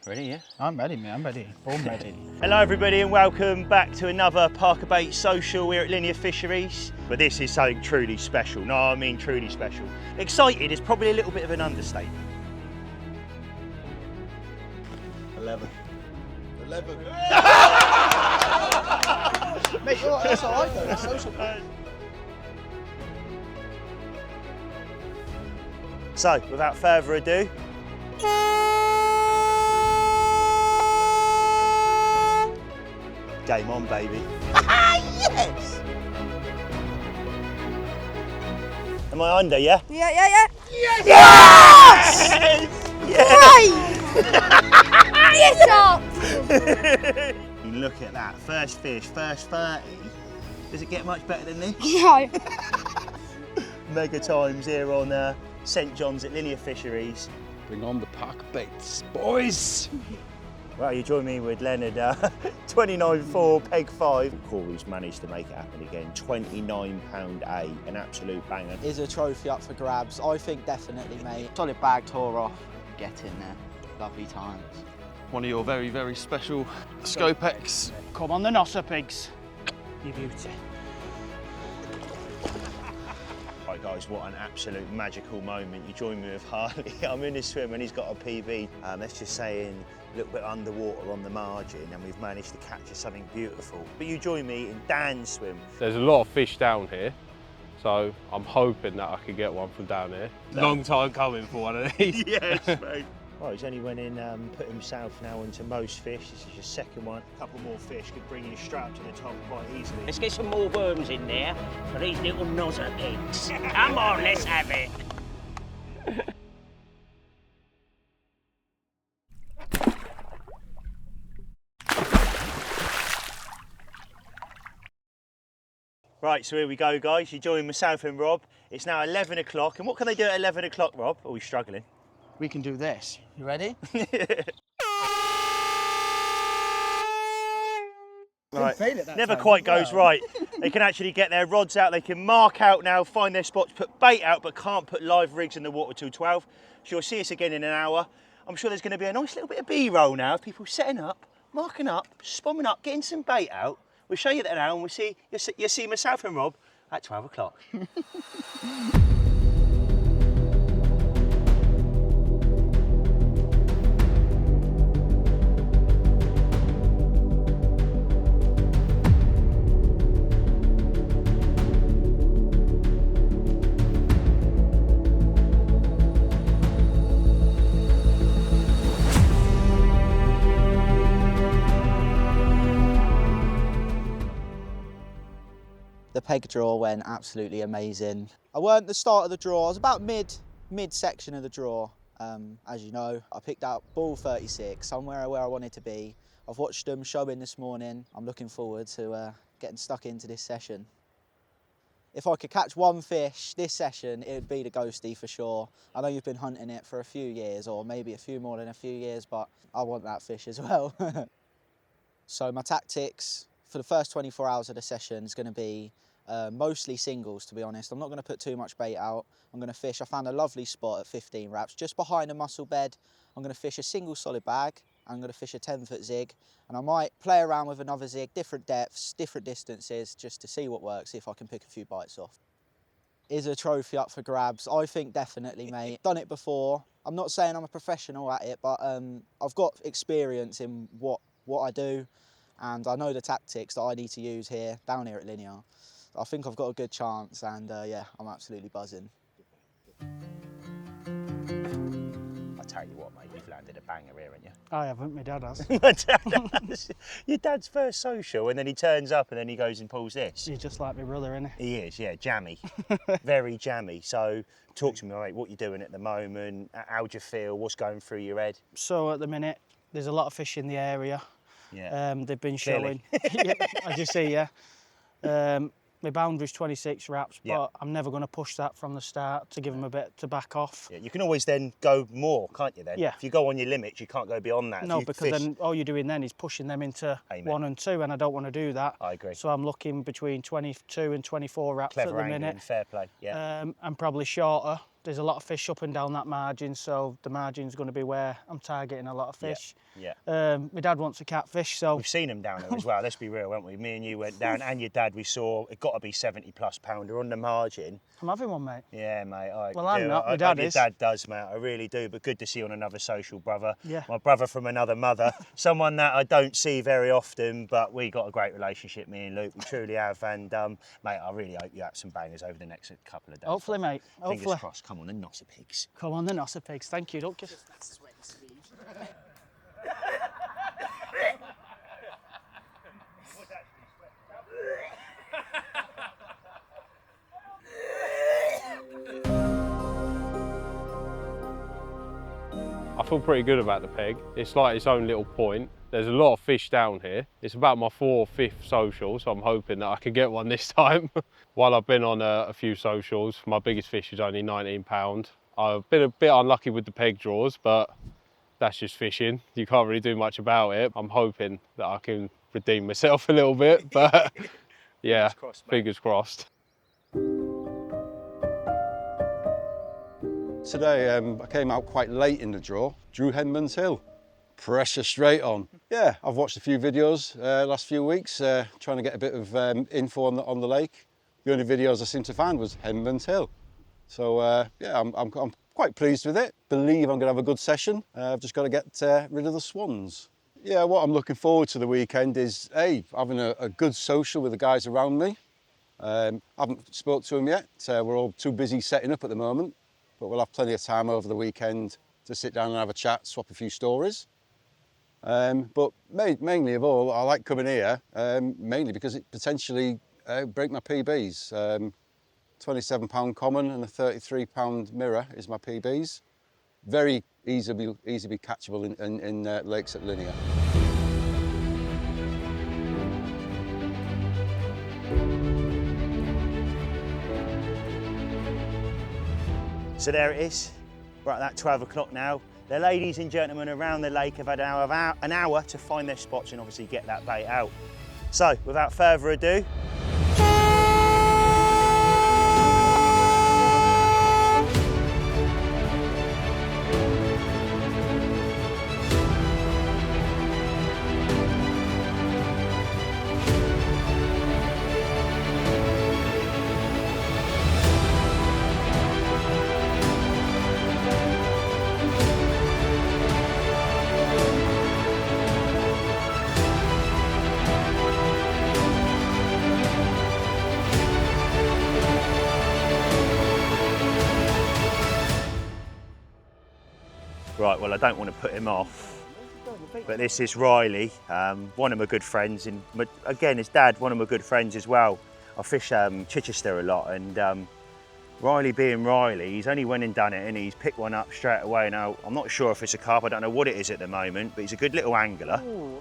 Ready, yeah? I'm ready, mate. I'm ready. Born ready. Hello everybody and welcome back to another ParkerBaits Social. We're at Linear Fisheries. But this is something truly special. No, I mean truly special. Excited is probably a little bit of an understatement. 11. Mate, that's all right though. That's social. So, without further ado, game on, baby. Yes! Am I under, yeah? Yeah. Yes! Yes! Yes up! You look at that, first fish, first 30. Does it get much better than this? No. Mega times here on St John's at Linear Fisheries. Bring on the ParkerBaits, boys. Well, you join me with Leonard, 29.4, peg 5. Corey's managed to make it happen again, £29.8, an absolute banger. Is a trophy up for grabs? I think definitely, mate. Solid bag tore off, get in there, lovely times. One of your very, very special Scopex. Come on, the Nosser pigs. You beauty. Right guys, what an absolute magical moment. You join me with Harley. I'm in his swim and he's got a PB. Let's just say in a little bit underwater on the margin, and we've managed to capture something beautiful. But you join me in Dan's swim. There's a lot of fish down here, so I'm hoping that I could get one from down here. Long time coming for one of these. Yes, mate. Right, he's only went in, put himself now into most fish. This is your second one. A couple more fish could bring you straight up to the top quite easily. Let's get some more worms in there for these little nozzer pigs. Come on, let's have it. Right, so here we go, guys. You join myself and Rob. It's now 11 o'clock. And what can they do at 11 o'clock, Rob? Are we struggling? We can do this. You ready? Right, never quite goes right. They can actually get their rods out, they can mark out now, find their spots, put bait out, but can't put live rigs in the water till 12. So you'll see us again in an hour. I'm sure there's going to be a nice little bit of B-roll now of people setting up, marking up, spomming up, getting some bait out. We'll show you that now and we'll see, you'll see myself and Rob at 12 o'clock. The peg draw went absolutely amazing. I weren't the start of the draw, I was about mid section of the draw. As you know, I picked out ball 36, somewhere where I wanted to be. I've watched them showing this morning. I'm looking forward to getting stuck into this session. If I could catch one fish this session, it would be the ghostie for sure. I know you've been hunting it for a few years, or maybe a few more than a few years, but I want that fish as well. So my tactics for the first 24 hours of the session is going to be mostly singles, to be honest. I'm not going to put too much bait out. I'm going to fish. I found a lovely spot at 15 wraps just behind a mussel bed. I'm going to fish a single solid bag. I'm going to fish a 10-foot zig, and I might play around with another zig, different depths, different distances, just to see what works, see if I can pick a few bites off. Is a trophy up for grabs? I think definitely, mate. Done it before. I'm not saying I'm a professional at it, but I've got experience in what I do, and I know the tactics that I need to use here, down here at Linear. I think I've got a good chance, and yeah, I'm absolutely buzzing. I tell you what, mate, you've landed a banger here, haven't you? I haven't, my dad has. My dad has. Your dad's first social, and then he turns up and then he goes and pulls this. He's just like my brother, isn't he? He is, yeah, jammy. Very jammy. So talk to me, mate, what you're doing at the moment, how do you feel, what's going through your head? So at the minute, there's a lot of fish in the area. Yeah. They've been Clearly. showing. Yeah, as you see, yeah. My boundary's 26 wraps, but I'm never going to push that from the start to give them a bit to back off. Yeah, you can always then go more, can't you then? Yeah. If you go on your limits, you can't go beyond that. No, because then all you're doing then is pushing them into 1 and 2, and I don't want to do that. I agree. So I'm looking between 22 and 24 wraps Clever at the angling, minute. fair play, yeah. And probably shorter, there's a lot of fish up and down that margin, so the margin's going to be where I'm targeting a lot of fish. Yeah. My dad wants a catfish, so... We've seen them down there as well, let's be real, haven't we? Me and you went down, and your dad, we saw, it got to be 70+ pounder on the margin. I'm having one, mate. Yeah, mate. Well, I'm not, my dad is. Your dad does, mate, I really do, but good to see you on another social brother. Yeah. My brother from another mother, someone that I don't see very often, but we got a great relationship, me and Luke, we truly have, and mate, I really hope you have some bangers over the next couple of days. Hopefully, mate. Fingers Hopefully. crossed. Come on, the Nosser Pigs. Come on, the Nosser Pigs. Thank you, don't give... I feel pretty good about the peg. It's like its own little point. There's a lot of fish down here. It's about my 4th or 5th social, so I'm hoping that I can get one this time. While I've been on a few socials, my biggest fish was only 19 pound. I've been a bit unlucky with the peg draws, but that's just fishing. You can't really do much about it. I'm hoping that I can redeem myself a little bit, but yeah, fingers crossed. Today I came out quite late in the draw, drew Henman's Hill. Pressure straight on. Yeah, I've watched a few videos last few weeks, trying to get a bit of info on the lake. The only videos I seem to find was Henman's Hill. So yeah, I'm quite pleased with it. Believe I'm going to have a good session. I've just got to get rid of the swans. Yeah, what I'm looking forward to the weekend is, A, having a good social with the guys around me. I haven't spoke to them yet. We're all too busy setting up at the moment, but we'll have plenty of time over the weekend to sit down and have a chat, swap a few stories. But mainly of all, I like coming here, mainly because it potentially break my PBs. £27 common and a £33 mirror is my PBs. Very easily catchable in lakes at Linear. So there it is. We're at that 12 o'clock now. The ladies and gentlemen around the lake have had an hour to find their spots and obviously get that bait out. So without further ado, right, well, I don't want to put him off, but this is Riley, one of my good friends, and again, his dad, one of my good friends as well. I fish Chichester a lot, and Riley being Riley, he's only went and done it, and he's picked one up straight away. Now, I'm not sure if it's a carp, I don't know what it is at the moment, but he's a good little angler. Ooh.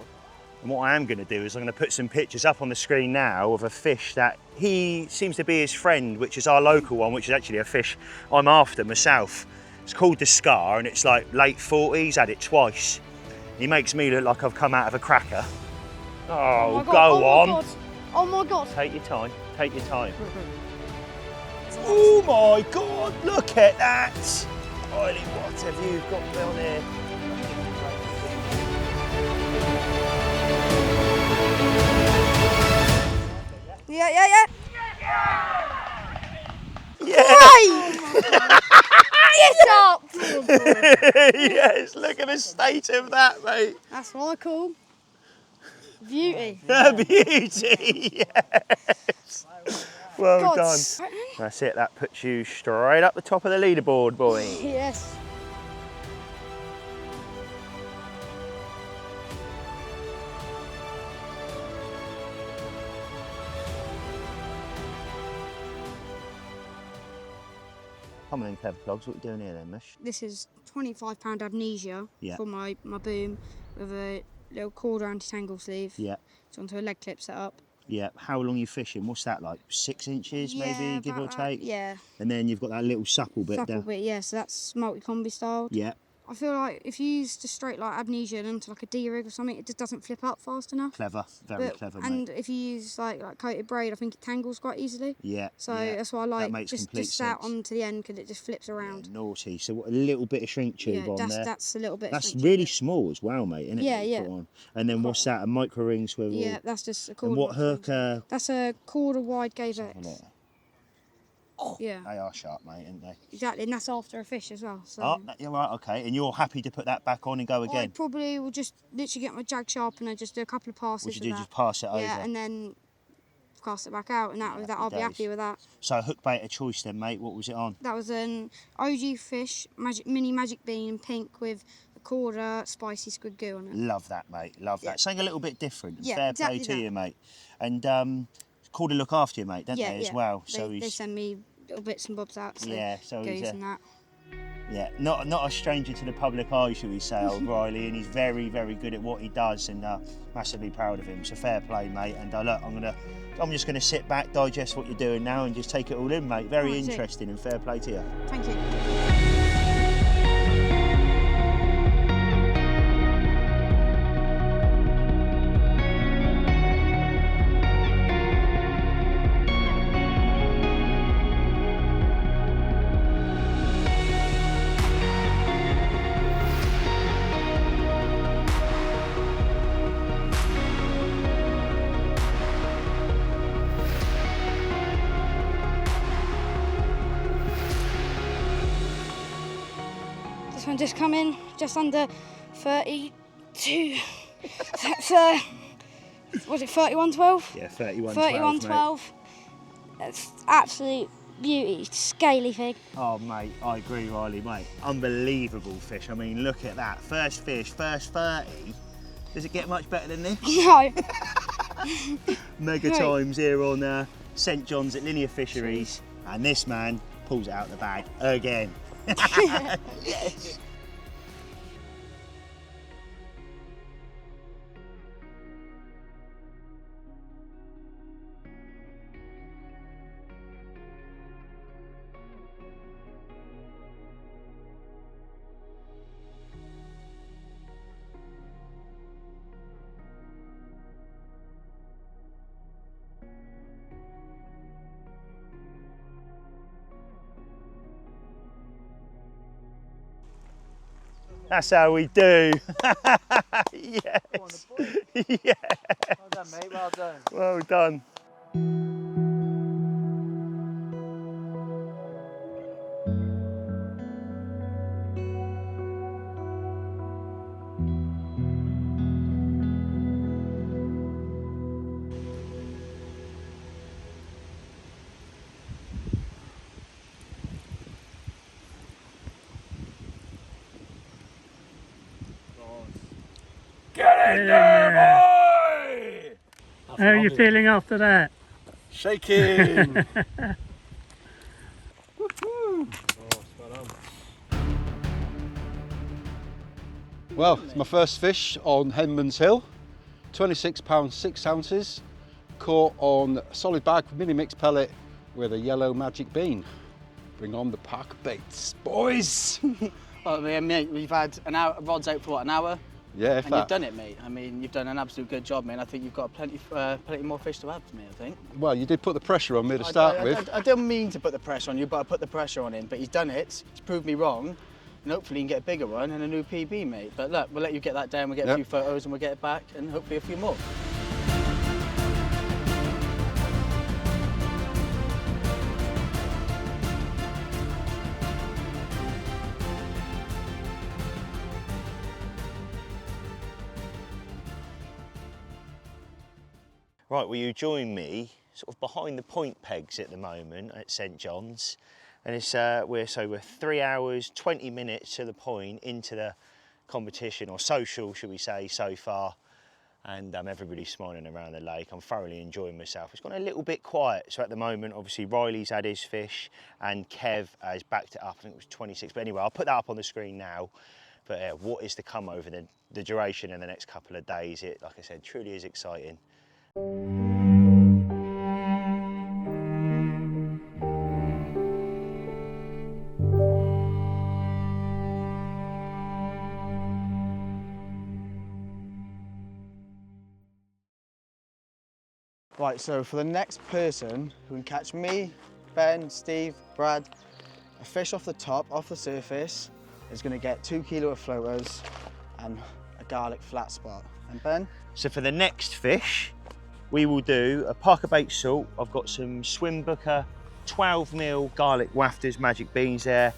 And what I am going to do is I'm going to put some pictures up on the screen now of a fish that he seems to be his friend, which is our local one, which is actually a fish I'm after myself. It's called the Scar, and it's like late 40s, had it twice. He makes me look like I've come out of a cracker. Oh, go on. Oh my God. Take your time, take your time. Oh my God, look at that. Riley, what have you got on here? Yeah. Yeah! Yes, up! Yes, look at the state of that, mate. That's what I call beauty. Beauty, yes. Well done. That's it, that puts you straight up the top of the leaderboard, boy. Yes. Come on in, Kev Vlogs, what are you doing here then, Mish? This is £25 amnesia for my boom with a little quarter anti-tangle sleeve. Yeah. It's onto a leg clip set up. Yeah, how long are you fishing? What's that, like 6 inches maybe, give or take? Yeah. And then you've got that little supple bit Supple there. bit, yeah, so that's multi-combi styled. Yeah. I feel like if you use the straight like amnesia onto like a D rig or something, it just doesn't flip up fast enough. Clever, very clever, mate. And if you use like coated braid, I think it tangles quite easily. Yeah. So that's why I like makes just sense. out onto the end because it just flips around. Yeah, naughty. So what, a little bit of shrink tube on there. That's a little bit. That's of really small as well, mate. Isn't it? Yeah, yeah. Put on. And then what's that? A micro ring swivel. Yeah, that's just a quarter. And what hook? That's a quarter wide Gave X. Yeah. They are sharp, mate, aren't they? Exactly, and that's after a fish as well. So. Oh, you're right, okay. And you're happy to put that back on and go again? I probably will just literally get my jag sharpener, just do a couple of passes. What you do, with just pass it over? Yeah, and then cast it back out, and I'll be happy with that. So hook bait of choice then, mate. What was it on? That was an OG Fish mini magic bean pink with a quarter spicy squid goo on it. Love that, mate. Love that. Something a little bit different. Yeah, Fair exactly play to that. you, mate. And called to look after you, mate, don't Yeah, they, yeah. as well? They send me little bits and bobs out. So yeah, so goes he's and that. Yeah, not a stranger to the public eye, shall we say, old Riley, and he's very, very good at what he does, and massively proud of him. So fair play, mate. And look, I'm just gonna sit back, digest what you're doing now, and just take it all in, mate. Very interesting, and fair play to you. Thank you. This one just come in just under 32. That's was it 31.12? Yeah, 31.12. 31.12. That's absolute beauty, scaly thing. Oh, mate, I agree, Riley, mate. Unbelievable fish. I mean, look at that. First fish, first 30. Does it get much better than this? No. Mega times here on St John's at Linear Fisheries, and this man pulls it out the bag again. Yes. That's how we do. Yes. Yeah. Well done, mate, well done. Well done. Get in there, boy! How are you feeling after that? Shaking! Well, it's my first fish on Henman's Hill. 26 pounds 6 ounces. Caught on a solid bag mini mix pellet with a yellow magic bean. Bring on the ParkerBaits, boys! Well, mate, we've had an hour, rods out for what, an hour? Yeah, and you've done it, mate. I mean, you've done an absolute good job, mate. I think you've got plenty more fish to add for me, I think. Well, you did put the pressure on me to start with. I didn't mean to put the pressure on you, but I put the pressure on him. But he's done it. He's proved me wrong. And hopefully you can get a bigger one and a new PB, mate. But look, we'll let you get that down. We'll get a few photos and we'll get it back and hopefully a few more. Right, well, you join me sort of behind the point pegs at the moment at St John's, and it's we're 3 hours 20 minutes to the point into the competition, or social, should we say, so far, and everybody's smiling around the lake. I'm thoroughly enjoying myself. It's gone a little bit quiet, so at the moment, obviously, Riley's had his fish, and Kev has backed it up. I think it was 26, but anyway, I'll put that up on the screen now. But what is to come over the duration in the next couple of days? It, like I said, truly is exciting. Right, so for the next person who can catch me, Ben, Steve, Brad, a fish off the top, off the surface, is going to get 2 kilo of floaters and a garlic flat spot. And Ben? So for the next fish, we will do a ParkerBaits salt. I've got some Swimbooker 12mm garlic wafters, magic beans there,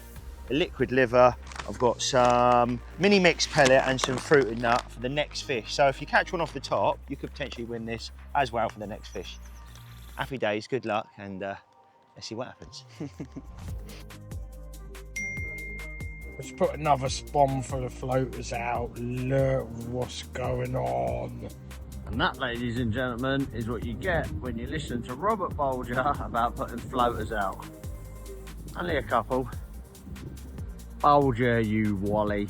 a liquid liver. I've got some mini mix pellet and some fruit and nut for the next fish. So if you catch one off the top, you could potentially win this as well for the next fish. Happy days, good luck, and let's see what happens. Let's put another spawn for the floaters out. Look what's going on. And that, ladies and gentlemen, is what you get when you listen to Robert Bolger about putting floaters out. Only a couple. Bolger, you wally.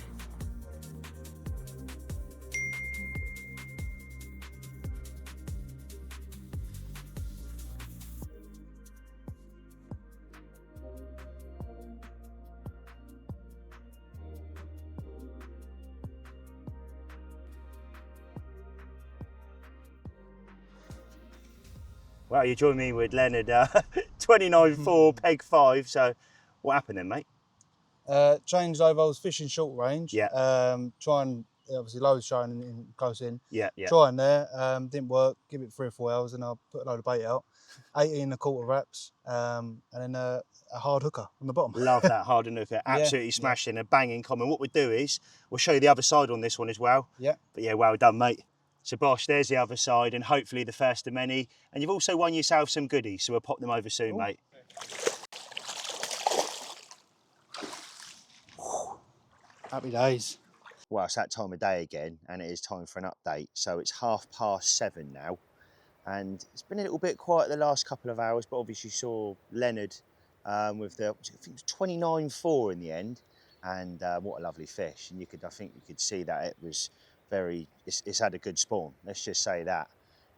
Well, you join me with Leonard, 29.4, peg 5. So what happened then, mate? Changed over, I was fishing short range. Yeah. Trying, obviously loads showing in close in. Yeah, yeah. Trying there, didn't work, give it 3 or 4 hours and I put a load of bait out. 18.25 wraps, and then a hard hooker on the bottom. Love that hard hooker, absolutely smashing, a banging comment. What we'll do is, we'll show you the other side on this one as well. Yeah. But yeah, well done, mate. So Bosh, there's the other side and hopefully the first of many. And you've also won yourself some goodies, so we'll pop them over soon, mate. Happy days. Well, it's that time of day again, and it is time for an update. So it's 7:30 now, and it's been a little bit quiet the last couple of hours, but obviously you saw Leonard with the, I think it was 29.4 in the end, and what a lovely fish. And I think you could see that it was it's had a good spawn, let's just say that.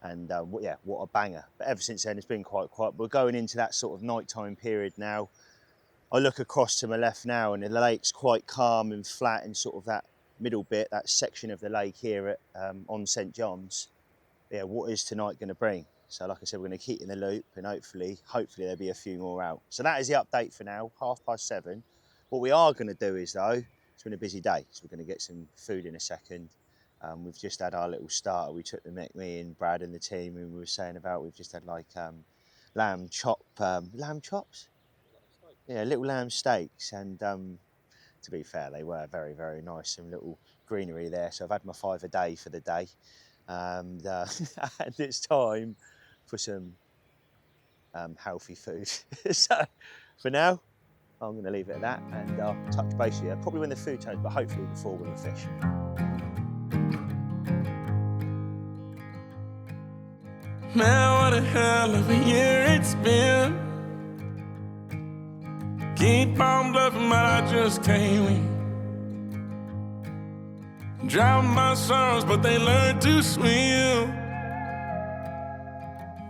And yeah, what a banger. But ever since then, it's been quite quiet. We're going into that sort of nighttime period now. I look across to my left now and the lake's quite calm and flat in sort of that middle bit, that section of the lake here at on St John's. Yeah, what is tonight going to bring? So like I said, we're going to keep in the loop and hopefully there'll be a few more out. So that is the update for now, 7:30. What we are going to do is though, it's been a busy day, so we're going to get some food in a second. We've just had our little starter. We took me and Brad and the team, and we were saying about we've just had like lamb chops? Yeah, little lamb steaks, and to be fair, they were very, very nice. Some little greenery there. So I've had my 5 a day for the day, and it's time for some healthy food. So for now, I'm going to leave it at that, and I'll touch base with you probably when the food turns, but hopefully before we fish. Man, what a hell of a year it's been. Keep on bluffing, but I just can't win. Drown my sorrows, but they learn to swim.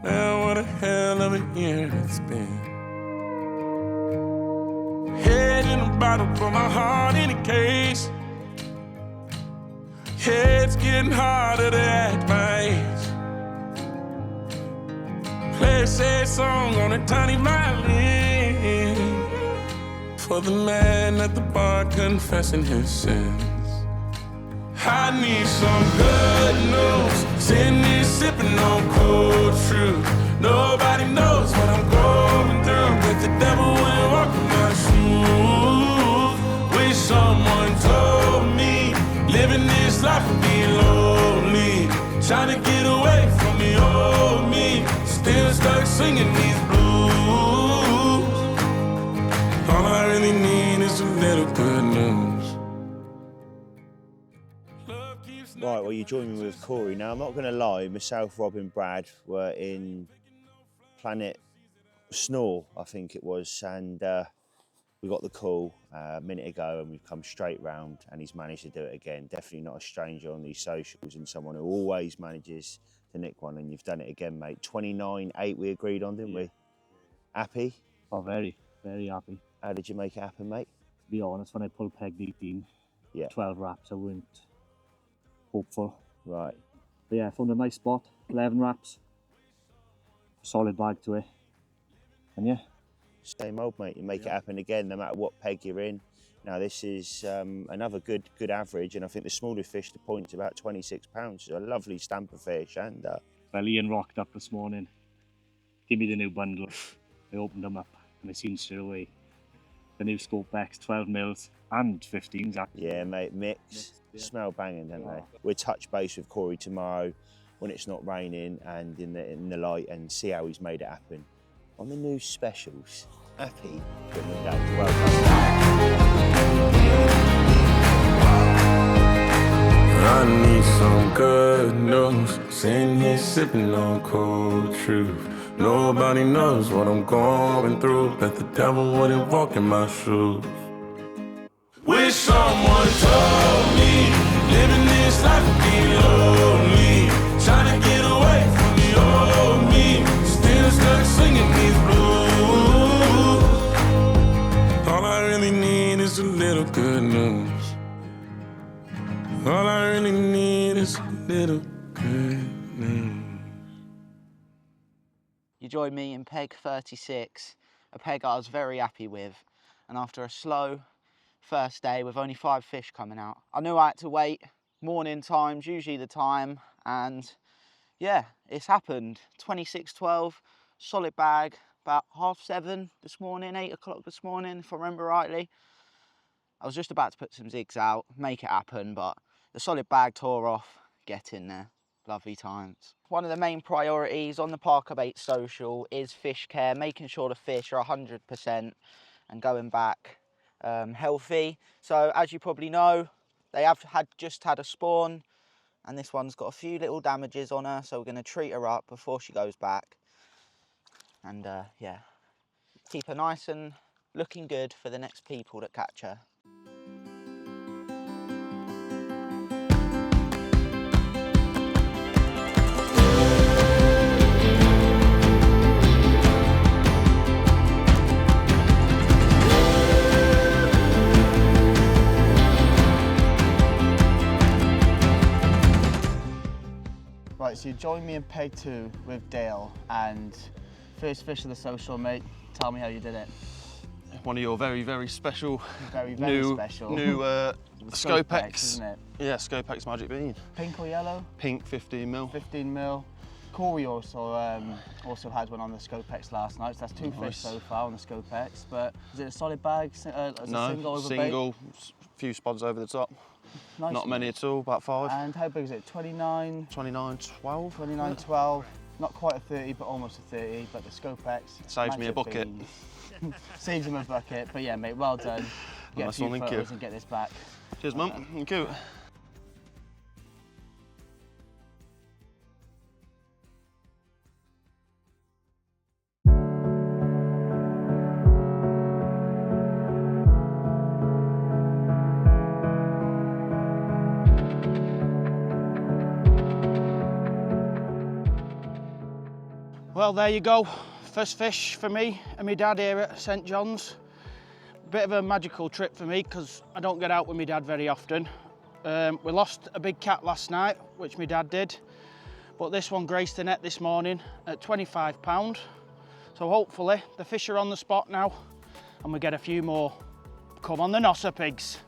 Man, what a hell of a year it's been. Head in a bottle, put my heart in a case. Head's getting harder to act my age. Play a sad song on a tiny violin for the man at the bar confessing his sins. I need some good news. Sitting here sipping on cold truth. Nobody knows what I'm going through. With the devil when walking my shoes. Wish someone told me living this life would be lonely. Trying to get away from the old me. Still stuck singing these blues. All I really need is a little good news. Right, well, you join me with Corey. Now, I'm not going to lie, myself, Rob and Brad were in Planet Snore, I think it was, and we got the call a minute ago and we've come straight round and he's managed to do it again. Definitely not a stranger on these socials and someone who always manages to nick one, and you've done it again, mate. 29.8 we agreed on, didn't we? Happy? Oh, very, very happy. How did you make it happen, mate? To be honest, when I pulled peg 18, 12 wraps, I weren't hopeful. Right. But yeah, I found a nice spot, 11 wraps. solid bag to it. And yeah. Same old, mate. You make it happen again, no matter what peg you're in. Now this is another good average, and I think the smallest fish, the point's about 26 pounds. So a lovely stamper fish, and Well, Ian rocked up this morning. Give me the new bundle. I opened them up and I seen straight away the new scope X, 12 mils and 15s. Yeah, mate, mix. Smell banging, don't they? We'll touch base with Corey tomorrow when it's not raining and in the light, and see how he's made it happen on the new specials. Happy Goodman Days. Well I need some good news. Sitting here sipping on cold truth. Nobody knows what I'm going through. Bet the devil wouldn't walk in my shoes. Wish someone told me living this life would be lonely. Trying to get away from the old me. Still stuck singing these blues. All I really need is a little good news. All I really need is a little good news. You joined me in peg 36, a peg I was very happy with. And after a slow first day with only 5 fish coming out, I knew I had to wait. Morning time's usually the time, and yeah, it's happened. 26-12, solid bag, about 7:30 this morning, 8 o'clock this morning, if I remember rightly. I was just about to put some zigs out, make it happen, but the solid bag tore off, get in there. Lovely times. One of the main priorities on the ParkerBaits Social is fish care, making sure the fish are 100% and going back healthy. So as you probably know, they have just had a spawn, and this one's got a few little damages on her, so we're going to treat her up before she goes back. And yeah, keep her nice and looking good for the next people that catch her. Right, so you joined me in peg 2 with Dayle, and first fish of the social, mate. Tell me how you did it. One of your very, very special, very new Scope X, isn't it? Yeah, Scope X Magic Bean. Pink or yellow? Pink, 15 mil. 15 mil. Corey also had one on the Scope X last night, so that's 2 fish so far on the Scope X. But is it a solid bag? No, single, few spots over the top. Nice. Not many at all, about 5. And how big is it? 29? 29-12. 29-12. Not quite a 30, but almost a 30. But the Scope X saves me a bucket. Saves him a bucket. But yeah, mate, well done. Get a few photos and get this back. Cheers, mum. Thank you. Well, there you go. First fish for me and my dad here at St John's. Bit of a magical trip for me because I don't get out with my dad very often. We lost a big cat last night, which my dad did, but this one graced the net this morning at £25. So hopefully the fish are on the spot now and we get a few more. Come on the nosser pigs.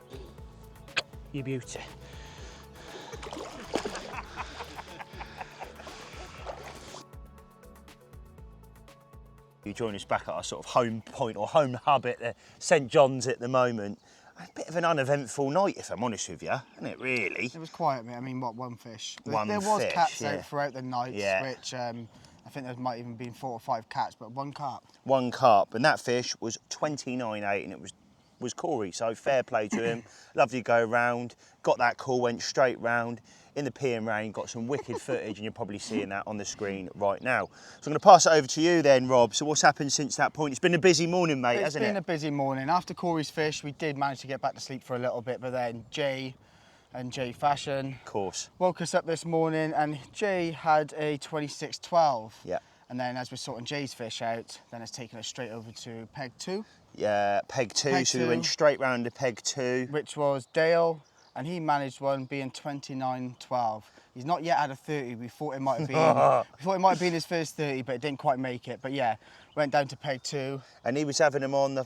You beauty. You join us back at our sort of home point or home hub at St John's at the moment. A bit of an uneventful night, if I'm honest with you, isn't it, really? It was quiet, mate. I mean, what, 1 fish? There was cats out throughout the night, which I think there might even been 4 or 5 cats, but 1 carp. 1 carp, and that fish was 29.8, and it was Corey, so fair play to him. Lovely go round, got that call, went straight round. In the peeing rain, got some wicked footage, and you're probably seeing that on the screen right now. So I'm going to pass it over to you then, Rob. So what's happened since that point? It's been a busy morning, mate, hasn't it? It's been a busy morning. After Corey's fish, we did manage to get back to sleep for a little bit, but then Jay and Jay Fashion woke us up this morning, and Jay had a 26-12. Yeah. And then as we're sorting Jay's fish out, then it's taken us straight over to peg 2. Yeah, peg 2, so we went straight round to peg 2. Which was Dayle, and he managed one being 29-12. He's not yet had a 30. We thought it might have been, his first 30, but it didn't quite make it. But yeah, went down to peg 2. And he was having them on the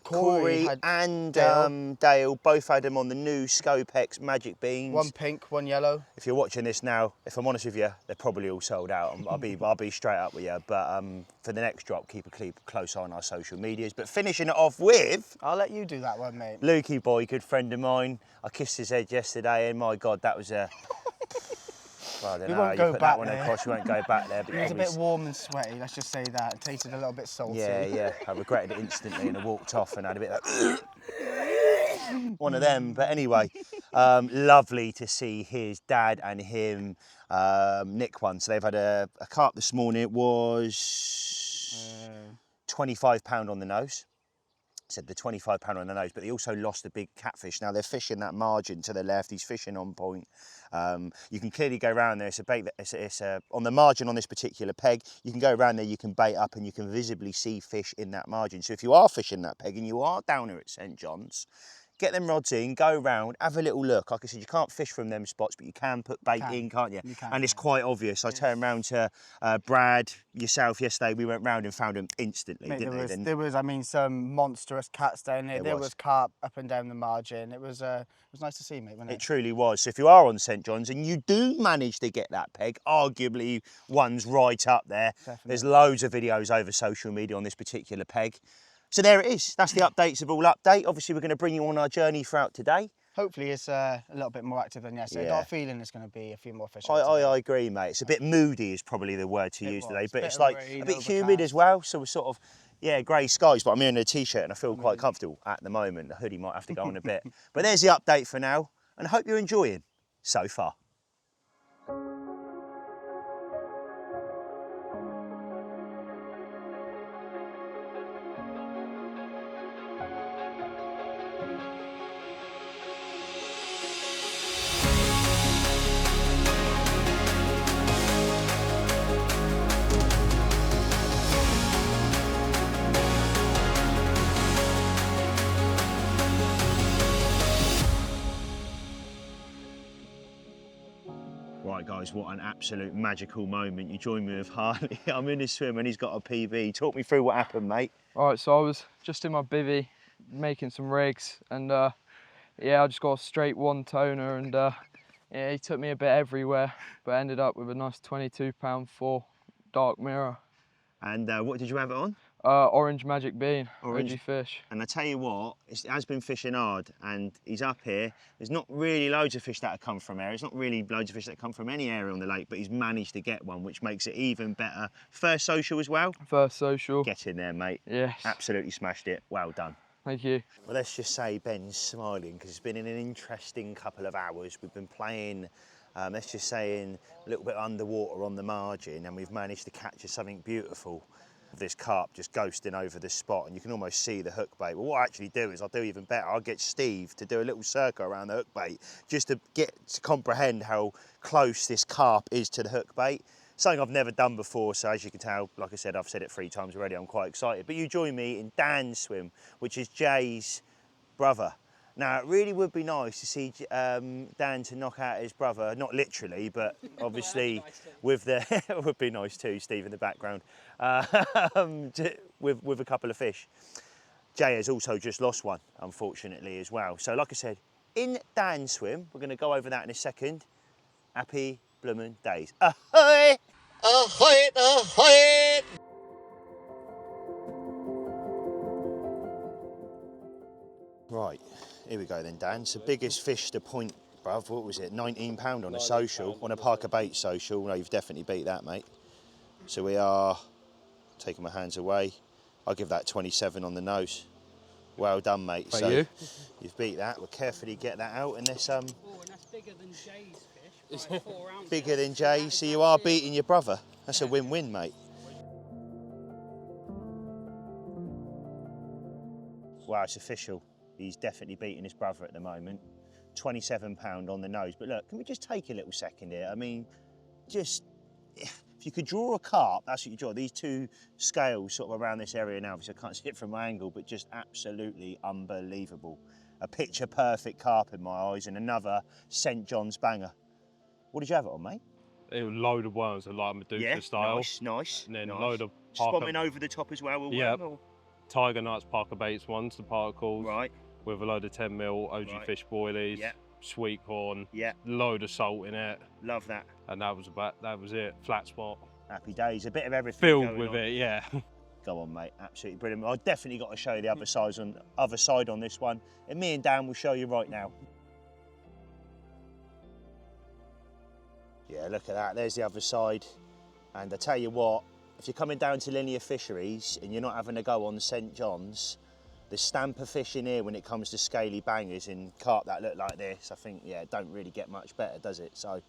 Corey and Dayle. Dayle both had them on the new Scopex Magic Beans. One pink, one yellow. If you're watching this now, if I'm honest with you, they're probably all sold out. I'll be straight up with you. But for the next drop, keep a close eye on our social medias. But finishing it off with, I'll let you do that one, mate. Lukey boy, good friend of mine. I kissed his head yesterday, and my God, that was a. Well, I don't know how you put that one across. You won't go back there. But it was a bit warm and sweaty. Let's just say that. It tasted a little bit salty. Yeah. I regretted it instantly, and I walked off and had a bit of one of them. But anyway, lovely to see his dad and him nick one. So they've had a carp this morning. It was £25 on the nose. Said the £25 on the nose, but they also lost a big catfish. Now they're fishing that margin to the left. He's fishing on point. You can clearly go around there. It's a bait that on the margin on this particular peg. You can go around there. You can bait up, and you can visibly see fish in that margin. So if you are fishing that peg and you are down here at St John's, get them rods in, go round, have a little look. Like I said, you can't fish from them spots, but you can put bait in, can't you? You can, and it's quite obvious. I turned round to Brad, yourself yesterday. We went round and found them instantly, Mate, didn't there was, I mean, some monstrous cats down there. There was carp up and down the margin. It was nice to see, mate, wasn't it? It truly was. So if you are on St John's and you do manage to get that peg, arguably one's right up there. Definitely. There's loads of videos over social media on this particular peg. So there it is. That's the updates of all update. Obviously, we're going to bring you on our journey throughout today. Hopefully it's a little bit more active than yesterday. Yeah. I've got a feeling there's going to be a few more fish. I agree, mate. It's a bit moody is probably the word to use today, but it's like rain, a bit humid as well. So we're sort of, grey skies, but I'm in a t-shirt and I feel quite comfortable at the moment. The hoodie might have to go on a bit. But there's the update for now, and I hope you're enjoying so far. Right guys, what an absolute magical moment. You join me with Harley. I'm in his swim and he's got a PB. Talk me through what happened, mate. All right, so I was just in my bivvy making some rigs, and yeah, I just got a straight one toner, and yeah, he took me a bit everywhere, but ended up with a nice 22 pound 4 dark mirror. And what did you have it on? Orange Magic Bean, Orange Fish. And I tell you what, it has been fishing hard, and he's up here. There's not really loads of fish that have come from here. It's not really loads of fish that come from any area on the lake, but he's managed to get one, which makes it even better. First social as well? First social. Get in there, mate. Yes. Absolutely smashed it. Well done. Thank you. Well, let's just say Ben's smiling because it's been an interesting couple of hours. We've been playing, let's just say, in a little bit underwater on the margin, and we've managed to capture something beautiful. This carp just ghosting over the spot, and you can almost see the hook bait. Well, what I actually do is I'll do even better. I'll get Steve to do a little circle around the hook bait just to get to comprehend how close this carp is to the hook bait. Something I've never done before, so as you can tell, like I said, I've said it 3 times already, I'm quite excited. But you join me in Dan's swim, which is Jay's brother. Now, it really would be nice to see Dan to knock out his brother, not literally, but obviously with the, it would be nice too, Steve in the background, with a couple of fish. Jay has also just lost one, unfortunately, as well. So like I said, in Dan's swim, we're gonna go over that in a second. Happy bloomin' days. Ahoy! Ahoy! Ahoy! Right. Here we go then, Dan. So biggest fish to point, bruv, what was it, £19 on a social, on a ParkerBaits social. No, you've definitely beat that, mate. So we are taking my hands away. I'll give that 27 on the nose. Well done, mate. Thank so you. You've beat that. We'll carefully get that out, and this Oh, and that's bigger than Jay's fish, by 4 ounces. bigger than Jay. So you are beating your brother. That's a win-win, mate. Wow, it's official. He's definitely beating his brother at the moment. £27 on the nose. But look, can we just take a little second here? I mean, just, if you could draw a carp, that's what you draw. These 2 scales sort of around this area now, because I can't see it from my angle, but just absolutely unbelievable. A picture perfect carp in my eyes, and another St John's banger. What did you have it on, mate? It was a load of worms, like Medusa Yeah, style. nice. And then nice. a load of Bombing over the top as well. Will yeah. worm, or? Tiger nuts, ParkerBaits ones, the particles. Right. With a load of 10mm OG fish boilies. Yeah. Sweet corn. Yeah. Load of salt in it. Love that. And that was it. Flat spot. Happy days. A bit of everything. Filled with it, yeah. Go on, mate. Absolutely brilliant. I've definitely got to show you the other side on this one, and me and Dan will show you right now. Yeah, look at that. There's the other side. And I tell you what, if you're coming down to Linear Fisheries and you're not having a go on St John's, the stamp of fish in here when it comes to scaly bangers in carp that look like this, I think, yeah, don't really get much better, does it? So,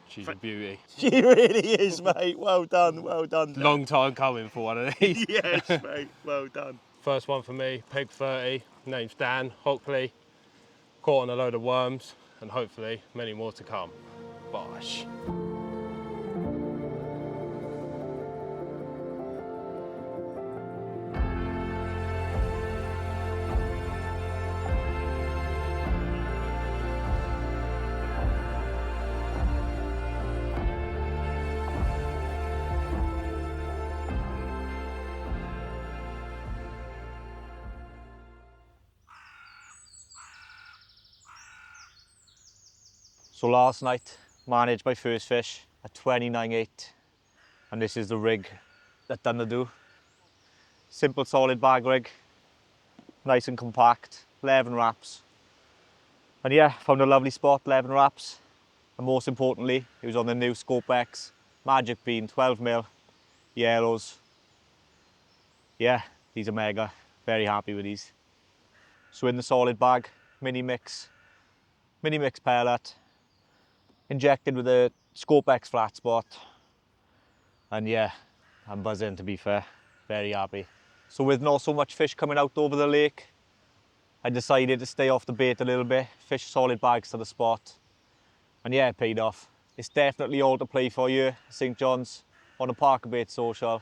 she's a beauty. She really is, mate. Well done, well done. Long time coming for one of these. Yes, mate. Well done. First one for me, peg 30. Name's Dan, Hockley. Caught on a load of worms, and hopefully many more to come. Bosh. So last night, managed my first fish at 29.8, and this is the rig that done the do. Simple solid bag rig, nice and compact, 11 wraps. And yeah, found a lovely spot, 11 wraps. And most importantly, it was on the new Scope X Magic Bean 12mm yellows. Yeah, these are mega, very happy with these. So in the solid bag, mini mix pellet, injected with a Scope X flat spot, and yeah, I'm buzzing, to be fair, very happy. So with not so much fish coming out over the lake, I decided to stay off the bait a little bit, fish solid bags to the spot, and yeah, it paid off. It's definitely all to play for you, St John's, on a ParkerBaits Social.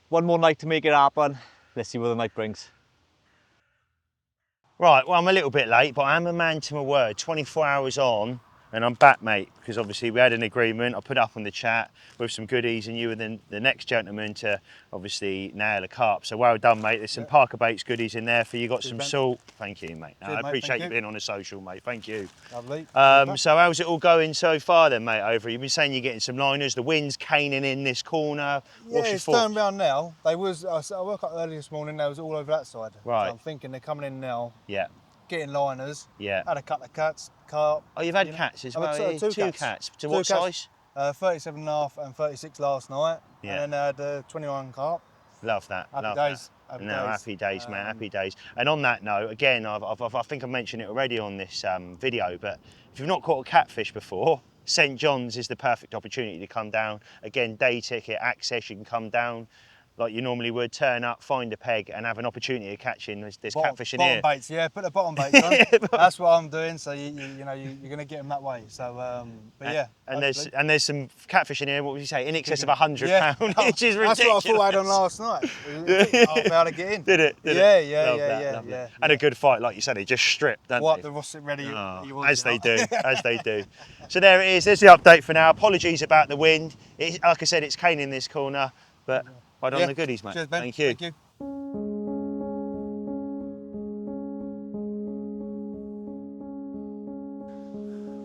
One more night to make it happen, let's see what the night brings. Right, well, I'm a little bit late, but I am a man to my word. 24 hours on, and I'm back, mate, because obviously we had an agreement. I put up on the chat with some goodies, and you were the next gentleman to obviously nail a carp. So well done, mate. There's some ParkerBaits goodies in there for you. Got some salt. Thank you, mate. I appreciate you being on the social, mate. Thank you. Lovely. So how's it all going so far then, mate, over? You've been saying you're getting some liners. The wind's caning in this corner. Yeah, it's turned round now. I woke up early this morning, they was all over that side. Right. So I'm thinking they're coming in now. Yeah. Getting liners. Yeah. Had a couple of cats, carp. Oh, you've had cats as well? Two cats. To what size? 37.5 and 36 last night. Yeah. And then 21 carp. Love that. Happy days. Happy days, mate. Happy days. And on that note, again, I think I mentioned it already on this video, but if you've not caught a catfish before, St John's is the perfect opportunity to come down. Again, day ticket access. You can come down like you normally would, turn up, find a peg, and have an opportunity of catching. There's catfish in here. Bottom baits, yeah. Put the bottom baits on. That's what I'm doing. So you're going to get them that way. So, but yeah. And there's some catfish in here. What would you say? In excess of £100, which is ridiculous. That's what I thought I had on last night. I'll be able to get in. Did it? Yeah. And a good fight, like you said. They just stripped, don't What they? the russet ready? As they do. So there it is. There's the update for now. Apologies about the wind. Like I said, it's caning in this corner, but. Well done on the goodies, mate. Cheers, Ben. Thank you. Thank you.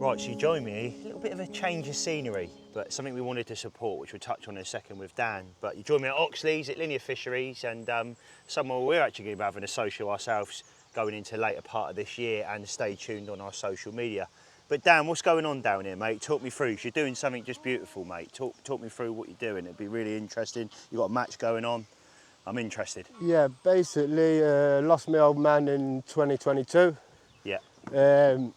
Right, so you join me, a little bit of a change of scenery, but something we wanted to support, which we'll touch on in a second with Dan. But you join me at Oxley's, at Linear Fisheries, and somewhere we're actually going to be having a social ourselves going into the later part of this year, and stay tuned on our social media. But Dan, what's going on down here, mate? Talk me through. You're doing something just beautiful, mate. Talk me through what you're doing. It'd be really interesting. You've got a match going on. I'm interested. Yeah, basically lost my old man in 2022. Yeah. And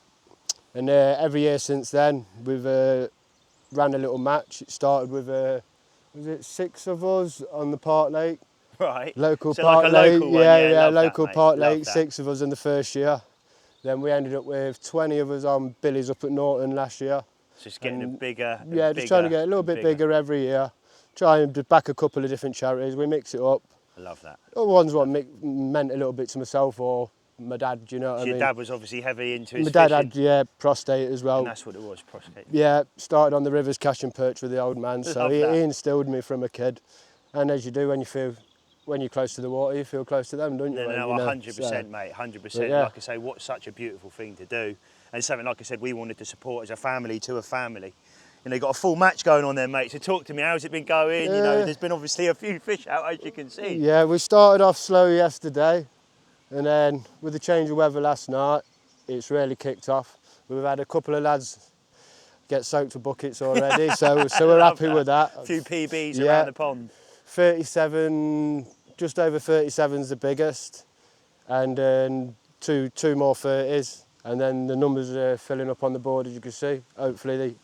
every year since then, we've ran a little match. It started with, was it 6 of us on the Park Lake? Right. Local so Park like a Lake. local one. Yeah, love local that, Park mate. Lake. 6 of us in the first year. Then we ended up with 20 of us on Billy's up at Norton last year. So just getting a bigger. Yeah, just trying to get a little bit bigger every year. Try and back a couple of different charities. We mix it up. I love that. Other ones what meant a little bit to myself or my dad, do you know what I mean? Your dad was obviously heavy into his My dad fishing. had, yeah, prostate as well. And that's what it was, prostate. Yeah, started on the rivers catching perch with the old man, so Love he that. instilled me from a kid. And as you do when you're close to the water, you feel close to them, don't you? No, You know, 100%, so- mate, 100%. But yeah. Like I say, what's such a beautiful thing to do. And something, like I said, we wanted to support as a family to a family. You know, you've got a full match going on there, mate. So talk to me, how's it been going? You know, there's been obviously a few fish out, as you can see. Yeah, we started off slow yesterday, and then with the change of weather last night, it's really kicked off. We've had a couple of lads get soaked to buckets already, so we're happy with that. A few PBs around the pond. 37, just over 37's the biggest, and two more 30s, and then the numbers are filling up on the board, as you can see. Hopefully,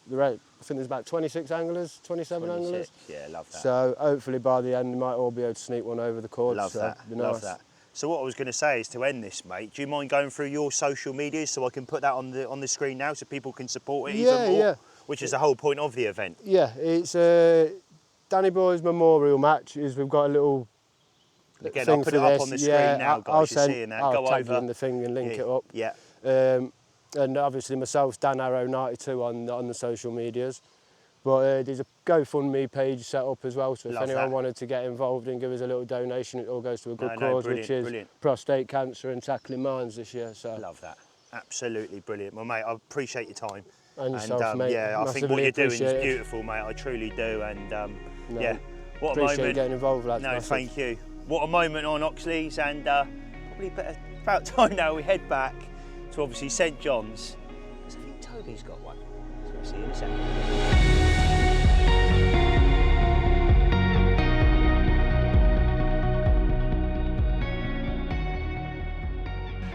I think there's about 26 anglers, 27 anglers. Yeah, love that. So hopefully by the end, we might all be able to sneak one over the cord. Love that, love that. So what I was going to say is to end this, mate, do you mind going through your social medias so I can put that on the screen now so people can support it even more? Yeah. Which is the whole point of the event. Yeah, it's Dannyboys Memorial Match. We've got a little Again, thing I'll put for it up this. on the screen now, guys. You're seeing that. I'll Go tag over. you in the thing and link it up. Yeah. And obviously myself, Dan Arrow 92 on the social medias. But there's a GoFundMe page set up as well, so if anyone wanted to get involved and give us a little donation, it all goes to a good cause, which is prostate cancer and tackling mines this year. So love that. Absolutely brilliant. Well, mate, I appreciate your time. And yourself, mate. Yeah, I think what you're doing is beautiful, mate. I truly do. And yeah, what a moment. Appreciate getting involved, lads. No, thank you. What a moment on Oxley's, and probably about time now we head back to obviously St John's. I think Toby's got one. So we'll see you in a second.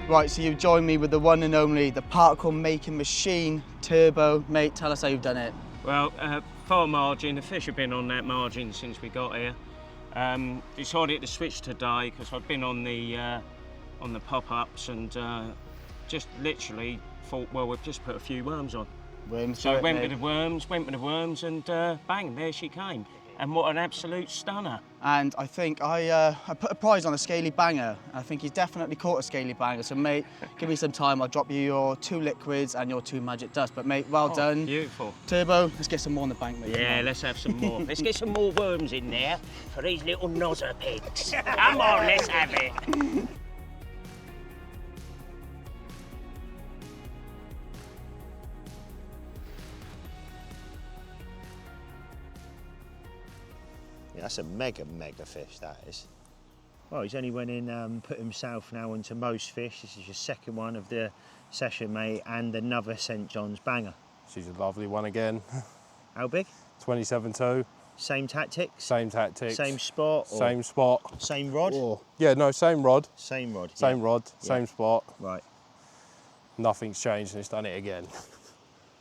Right, so you've joined me with the one and only, the particle making machine, Turbo. Mate, tell us how you've done it. Well, far margin, the fish have been on that margin since we got here. Decided to switch today because I've been on the pop-ups and just literally thought, well, we've just put a few worms on. So I went with the worms, and bang, there she came. And what an absolute stunner. And I think I put a prize on a scaly banger. I think he's definitely caught a scaly banger. So mate, give me some time. I'll drop you your 2 liquids and your 2 magic dust. But mate, well done. Beautiful. Turbo, let's get some more in the bank, mate. Yeah, let's have some more. Let's get some more worms in there for these little nozzer pigs. Come on, let's have it. Yeah, that's a mega fish, that is. Well, he's only went in, put himself now onto most fish. This is your second one of the session, mate, and another St John's banger. She's a lovely one again. How big? 27.2. Same tactics? Same tactics. Same spot? Or same spot. Same rod? Yeah, no, same rod. Same rod. Same yeah. rod, same spot. Right. Nothing's changed and it's done it again.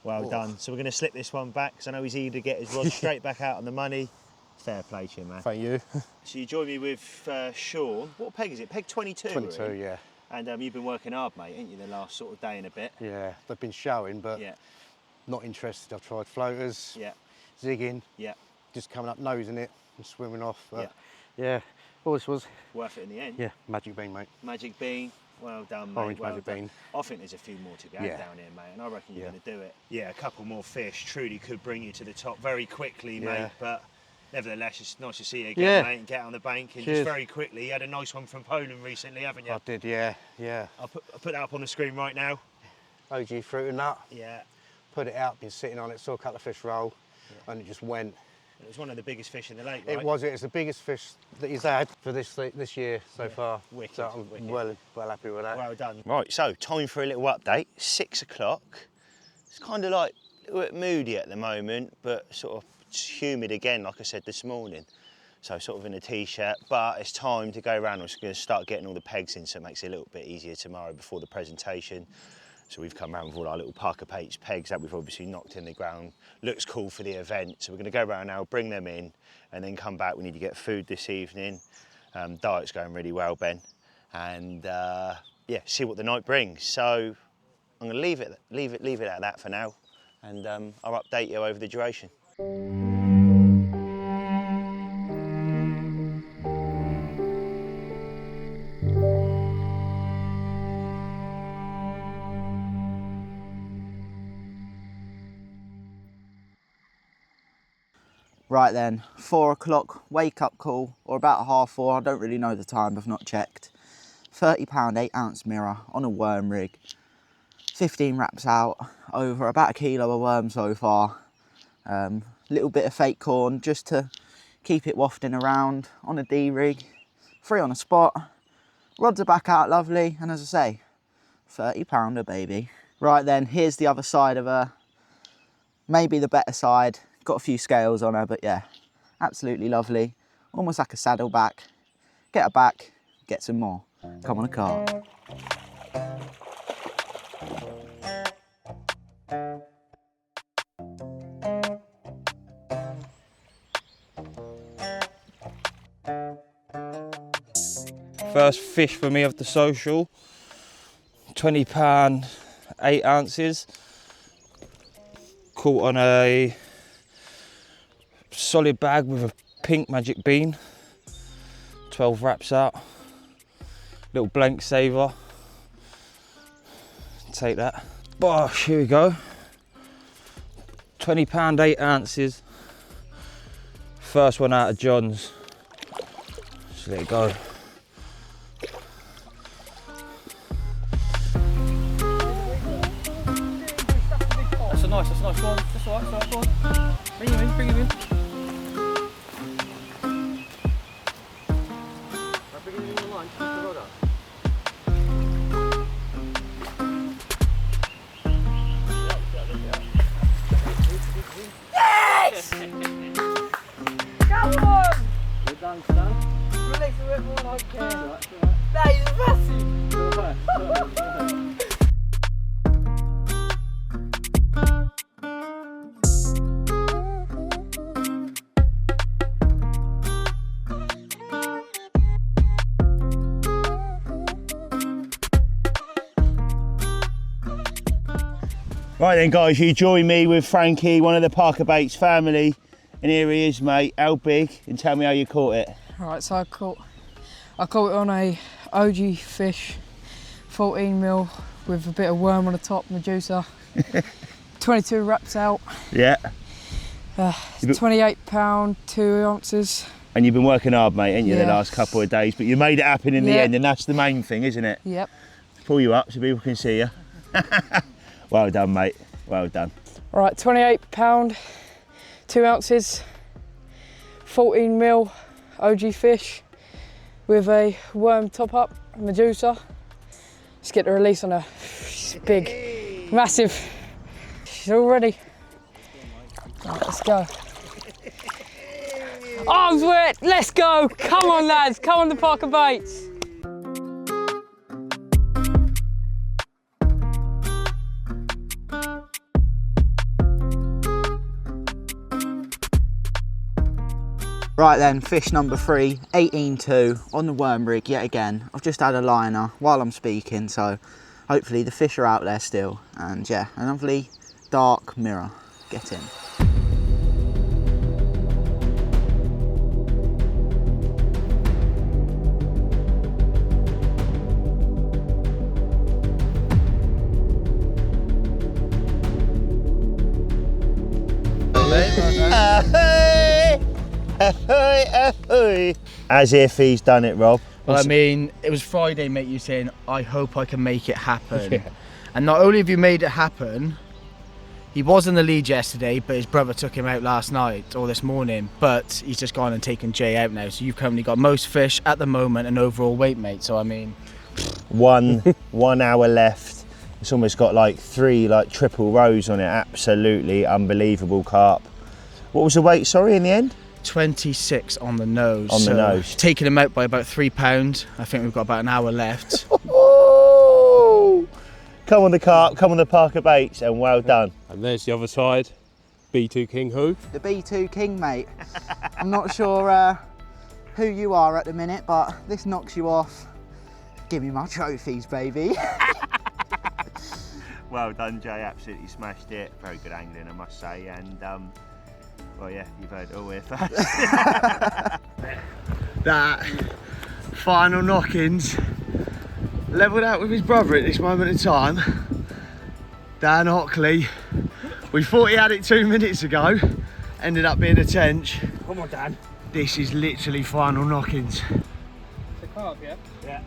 Well done. So we're going to slip this one back because I know he's eager to get his rod straight back out on the money. Fair play to you, man. Thank you. So you join me with Shaun. What peg is it? Peg 22? 22, really? yeah. And you've been working hard, mate, ain't you, the last sort of day and a bit? Yeah, they've been showing, but not interested. I've tried floaters, zigging, just coming up, nosing it and swimming off. But yeah, all this was worth it in the end. Yeah, magic bean, mate. Magic bean. Well done, mate. Orange well magic done. bean. I think there's a few more to go down here, mate, and I reckon you're going to do it. Yeah, a couple more fish truly could bring you to the top very quickly, mate, but nevertheless, it's nice to see you again, mate, and get on the bank. And just very quickly, you had a nice one from Poland recently, haven't you? I did, yeah. I'll put that up on the screen right now. OG fruit and nut. Yeah. Put it out, been sitting on it, saw a couple of fish roll, and it just went. It was one of the biggest fish in the lake, right? It was. It's the biggest fish that he's had for this year so far. Wicked, so I'm well happy with that. Well done. Right, so time for a little update. 6 o'clock. It's kind of like a little bit moody at the moment, but sort of humid again, like I said this morning. So sort of in a t-shirt, but it's time to go around. I'm just going to start getting all the pegs in, so it makes it a little bit easier tomorrow before the presentation. So we've come around with all our little ParkerBaits pegs that we've obviously knocked in the ground. Looks cool for the event. So we're going to go around now, bring them in, and then come back. We need to get food this evening. Diet's going really well, Ben. And yeah, see what the night brings. So I'm going to leave it at that for now, and I'll update you over the duration. Right then, 4 o'clock, wake up call, or about 4:30, I don't really know the time, I've not checked. £30, 8-ounce mirror on a worm rig. 15 wraps out, over about a kilo of worm so far. Little bit of fake corn just to keep it wafting around on a D-rig. 3 on a spot. Rods are back out lovely, and as I say, 30-pounder baby. Right then, here's the other side of her. Maybe the better side. Got a few scales on her, but yeah, absolutely lovely. Almost like a saddleback. Get her back, get some more. Come on a carp. First fish for me of the social, £20, 8 ounces. Caught on a solid bag with a pink magic bean. 12 wraps out. Little blank saver. Take that. Bosh, here we go. £20, 8 ounces. First one out of John's. Just let it go. That's a nice one. That's all right, go on. Bring him in. Yes! Come on! We're done, son. Release a bit more like care. That is massive! Right then guys, you join me with Frankie, one of the ParkerBaits family, and here he is mate. How big? And tell me how you caught it. Right, so I caught it on a OG Fish 14mm with a bit of worm on the top, Medusa. 22 wraps out. Yeah. £28, 2 ounces. And you've been working hard mate, ain't you, Yeah. the last couple of days, but you made it happen in the end, and that's the main thing, isn't it? Yep. Pull you up so people can see you. Well done mate, well done. Right, £28, 2 ounces, 14mm OG Fish with a worm top up, Medusa. Let's get the release on her. She's big, massive. She's all ready. Right, let's go. Arms wet, let's go. Come on lads, come on the ParkerBaits. Right then, fish number 3, 18.2 on the worm rig yet again. I've just had a liner while I'm speaking, so hopefully the fish are out there still. And yeah, a lovely dark mirror. Get in. As if he's done it, Rob. Well, I mean, it was Friday, mate, you saying, I hope I can make it happen. Yeah. And not only have you made it happen, he was in the lead yesterday, but his brother took him out last night or this morning, but he's just gone and taken Jay out now. So you've currently got most fish at the moment and overall weight, mate. So, I mean... 1 hour left. It's almost got like 3 triple rows on it. Absolutely unbelievable carp. What was the weight, sorry, in the end? 26 on the nose. On the nose. Taking him out by about £3. I think we've got about an hour left. Come on the carp, come on the ParkerBaits, and well done. And there's the other side, B2 King who? The B2 King, mate. I'm not sure who you are at the minute, but this knocks you off. Give me my trophies, baby. Well done, Jay, absolutely smashed it. Very good angling, I must say, and well, yeah, you've heard it all here first. That final knockings levelled out with his brother at this moment in time. Dan Hockley, we thought he had it 2 minutes ago, ended up being a tench. Come on, Dan. This is literally final knockings. The carp, yeah? Yeah.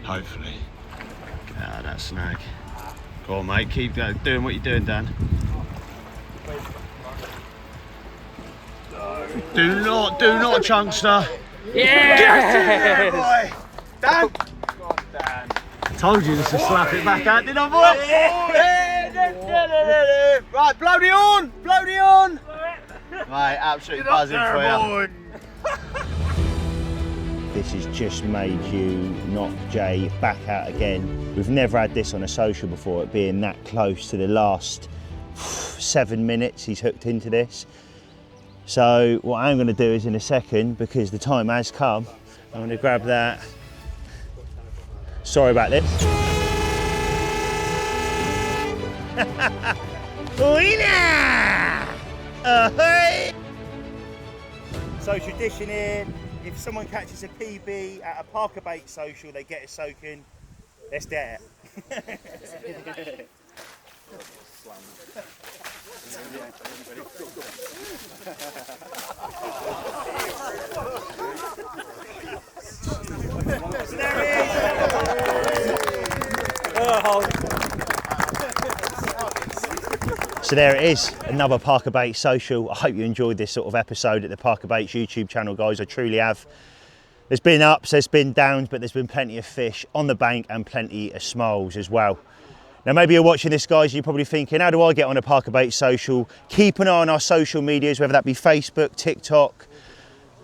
Hopefully. Ah, that snag. Go on, mate, keep going, doing what you're doing, Dan. Do not, chunkster. Yeah! Get it, boy! Dan! Told you just to slap it back out, didn't I, boy? Right, blow the horn! Blow the horn! Right, absolutely buzzing for you. This has just made you knock Jay back out again. We've never had this on a social before, it being that close to the last 7 minutes he's hooked into this. So what I'm going to do is in a second, because the time has come, I'm going to grab that. Sorry about this. So tradition here, if someone catches a PB at a ParkerBaits Social, they get a soaking. Let's do it. So there it is, another ParkerBaits Social. I hope you enjoyed this sort of episode at the ParkerBaits YouTube channel, guys. I truly have. There's been ups, there's been downs, but there's been plenty of fish on the bank and plenty of smiles as well. Now maybe you're watching this, guys, and you're probably thinking, how do I get on a ParkerBaits Social? Keep an eye on our social medias, whether that be Facebook, TikTok,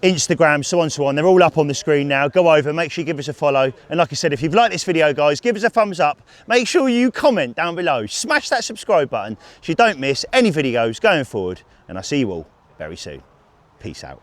Instagram, so on. They're all up on the screen now. Go over, make sure you give us a follow. And like I said, if you've liked this video, guys, give us a thumbs up. Make sure you comment down below. Smash that subscribe button so you don't miss any videos going forward. And I'll see you all very soon. Peace out.